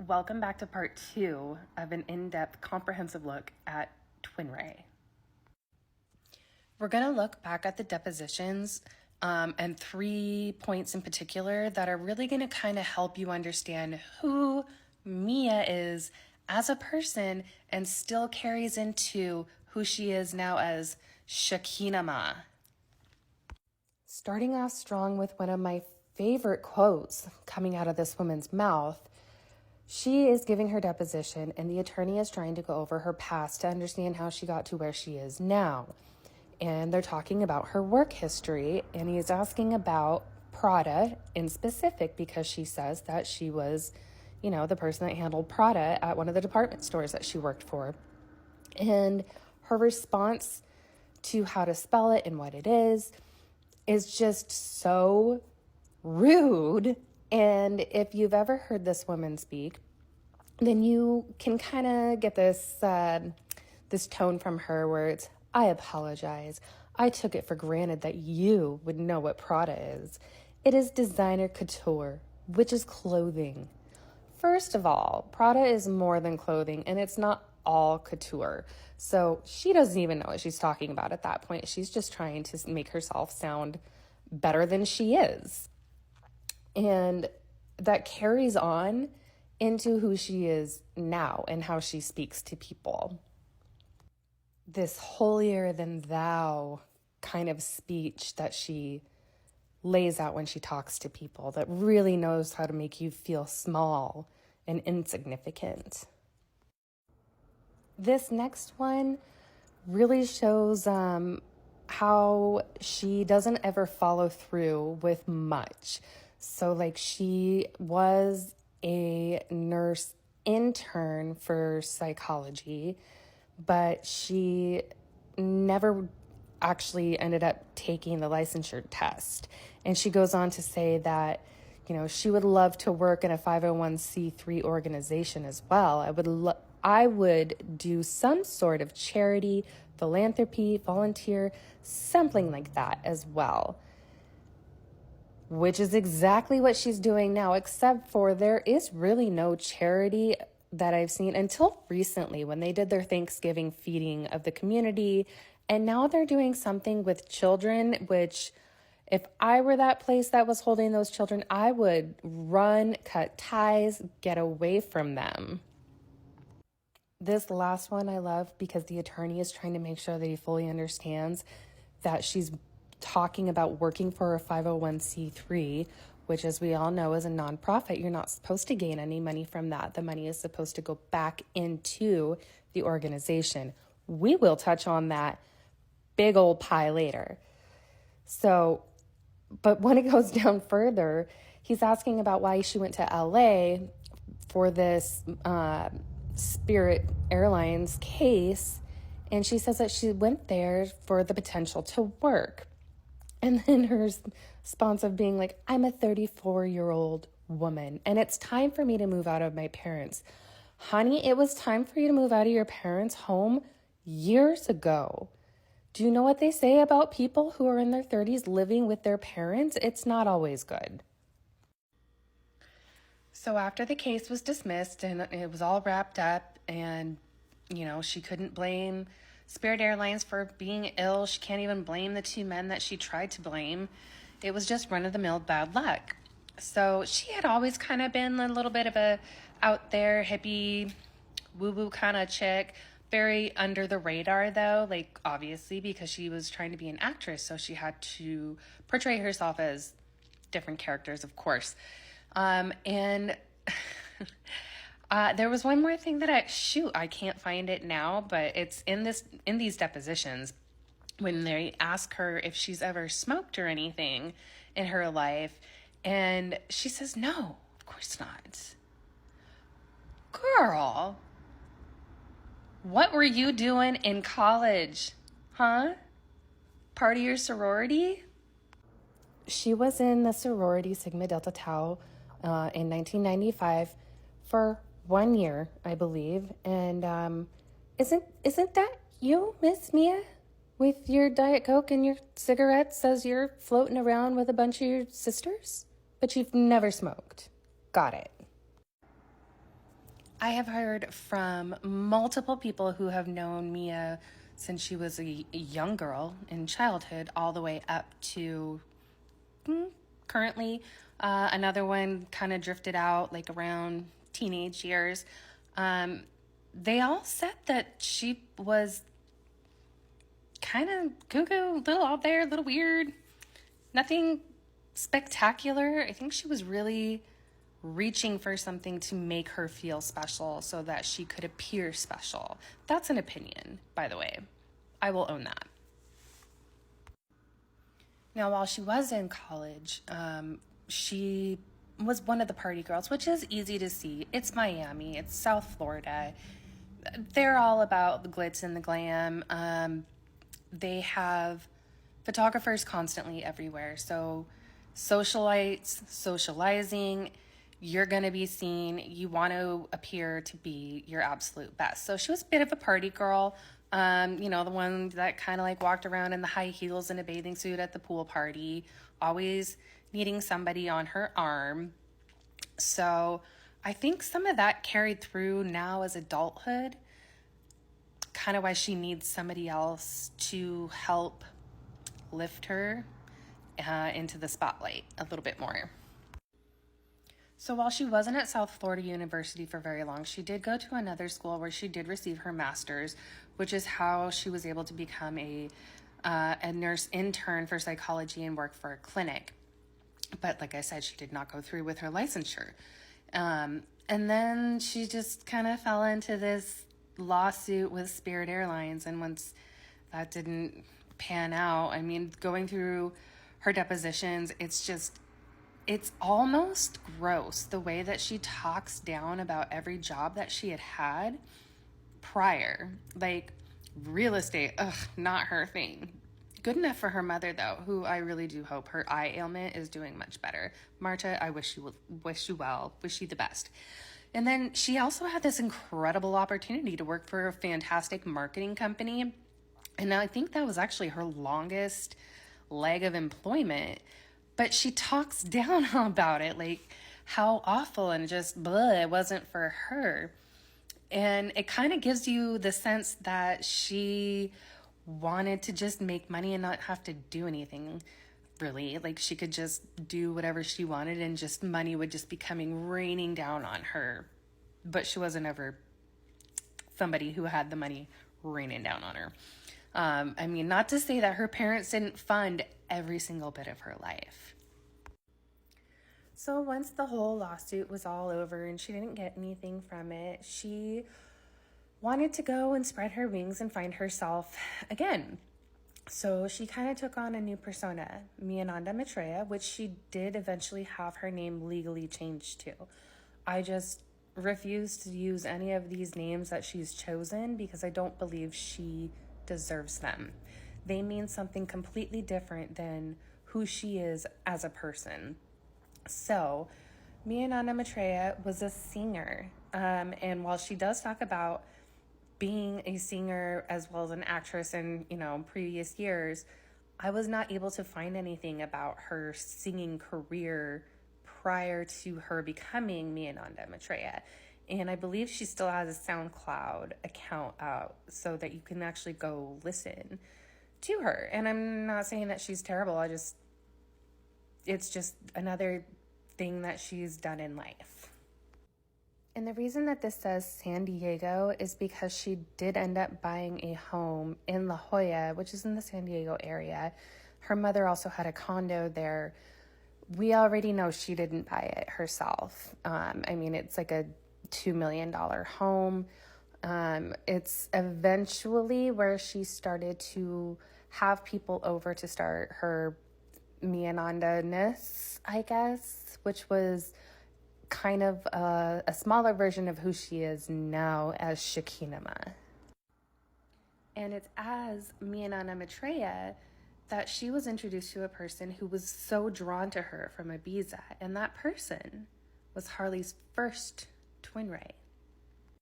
Welcome back to part 2 of an in-depth comprehensive look at TwinRay. We're going to look back at the depositions and 3 points in particular that are really going to kind of help you understand who Mia is as a person and still carries into who she is now as Shekinah. Starting off strong with one of my favorite quotes coming out of this woman's mouth. She is giving her deposition, and the attorney is trying to go over her past to understand how she got to where she is now. And they're talking about her work history, and he's asking about Prada in specific because she says that she was, the person that handled Prada at one of the department stores that she worked for. And her response to how to spell it and what it is just so rude. And if you've ever heard this woman speak, then you can kind of get this tone from her where it's, I apologize. I took it for granted that you would know what Prada is. It is designer couture, which is clothing. First of all, Prada is more than clothing, and it's not all couture. So she doesn't even know what she's talking about at that point. She's just trying to make herself sound better than she is. And that carries on into who she is now and how she speaks to people. This holier than thou kind of speech that she lays out when she talks to people that really knows how to make you feel small and insignificant. This next one really shows how she doesn't ever follow through with much. So she was a nurse intern for psychology, but she never actually ended up taking the licensure test. And she goes on to say that, she would love to work in a 501c3 organization as well. I would do some sort of charity, philanthropy, volunteer, something like that as well. Which is exactly what she's doing now, except for there is really no charity that I've seen until recently when they did their Thanksgiving feeding of the community. And now they're doing something with children, which if I were that place that was holding those children, I would run, cut ties, get away from them. This last one I love because the attorney is trying to make sure that he fully understands that she's talking about working for a 501c3, which, as we all know, is a nonprofit. You're not supposed to gain any money from that. The money is supposed to go back into the organization. We will touch on that big old pie later. So, but when it goes down further, he's asking about why she went to LA for this Spirit Airlines case. And she says that she went there for the potential to work. And then her response of being like, I'm a 34-year-old woman, and it's time for me to move out of my parents. Honey, it was time for you to move out of your parents' home years ago. Do you know what they say about people who are in their 30s living with their parents? It's not always good. So after the case was dismissed and it was all wrapped up and, she couldn't blame Spirit Airlines for being ill. She can't even blame the 2 men that she tried to blame. It was just run-of-the-mill bad luck. So she had always kind of been a little bit of a out there, hippie, woo-woo kind of chick. Very under the radar, though, obviously, because she was trying to be an actress. So she had to portray herself as different characters, of course. And there was one more thing that I can't find it now, but it's in these depositions when they ask her if she's ever smoked or anything in her life. And she says, no, of course not. Girl, what were you doing in college? Huh? Part of your sorority? She was in the sorority Sigma Delta Tau in 1995 for 1 year, I believe. And isn't that you, Miss Mia? With your Diet Coke and your cigarettes as you're floating around with a bunch of your sisters? But you've never smoked. Got it. I have heard from multiple people who have known Mia since she was a young girl in childhood, all the way up to currently. Another one kind of drifted out like around teenage years. They all said that she was kind of cuckoo, a little out there, a little weird, nothing spectacular. I think she was really reaching for something to make her feel special so that she could appear special. That's an opinion, by the way. I will own that. Now, while she was in college, she was one of the party girls, which is easy to see. It's Miami, it's South Florida. They're all about the glitz and the glam. They have photographers constantly everywhere. So socialites, socializing, you're going to be seen. You want to appear to be your absolute best. So she was a bit of a party girl. The one that kind of like walked around in the high heels and a bathing suit at the pool party, always needing somebody on her arm. So I think some of that carried through now as adulthood, kind of why she needs somebody else to help lift her into the spotlight a little bit more. So while she wasn't at South Florida University for very long, she did go to another school where she did receive her master's, which is how she was able to become a nurse intern for psychology and work for a clinic. But like I said, she did not go through with her licensure. And then she just kind of fell into this lawsuit with Spirit Airlines. And once that didn't pan out, I mean, going through her depositions, it's almost gross the way that she talks down about every job that she had had prior. Like real estate, not her thing. Good enough for her mother, though, who I really do hope her eye ailment is doing much better. Marta, I wish you well, wish you the best. And then she also had this incredible opportunity to work for a fantastic marketing company. And I think that was actually her longest leg of employment. But she talks down about it, like how awful and just blah it wasn't for her. And it kind of gives you the sense that she wanted to just make money and not have to do anything, really. Like she could just do whatever she wanted and just money would just be coming raining down on her. But she wasn't ever somebody who had the money raining down on her. I mean, not to say that her parents didn't fund every single bit of her life. So once the whole lawsuit was all over and she didn't get anything from it, she wanted to go and spread her wings and find herself again. So she kind of took on a new persona, Miananda Maitreya, which she did eventually have her name legally changed to. I just refuse to use any of these names that she's chosen because I don't believe she deserves them. They mean something completely different than who she is as a person. So Miananda Maitreya was a singer. And while she does talk about being a singer as well as an actress in, previous years, I was not able to find anything about her singing career prior to her becoming Miananda Maitreya. And I believe she still has a SoundCloud account out so that you can actually go listen to her. And I'm not saying that she's terrible. It's just another thing that she's done in life. And the reason that this says San Diego is because she did end up buying a home in La Jolla, which is in the San Diego area. Her mother also had a condo there. We already know she didn't buy it herself. It's like a $2 million home. It's eventually where she started to have people over to start her Miananda-ness, I guess, which was kind of a smaller version of who she is now as Shakinama. And it's as Miananda Maitreya that she was introduced to a person who was so drawn to her from Ibiza, and that person was Harley's first TwinRay.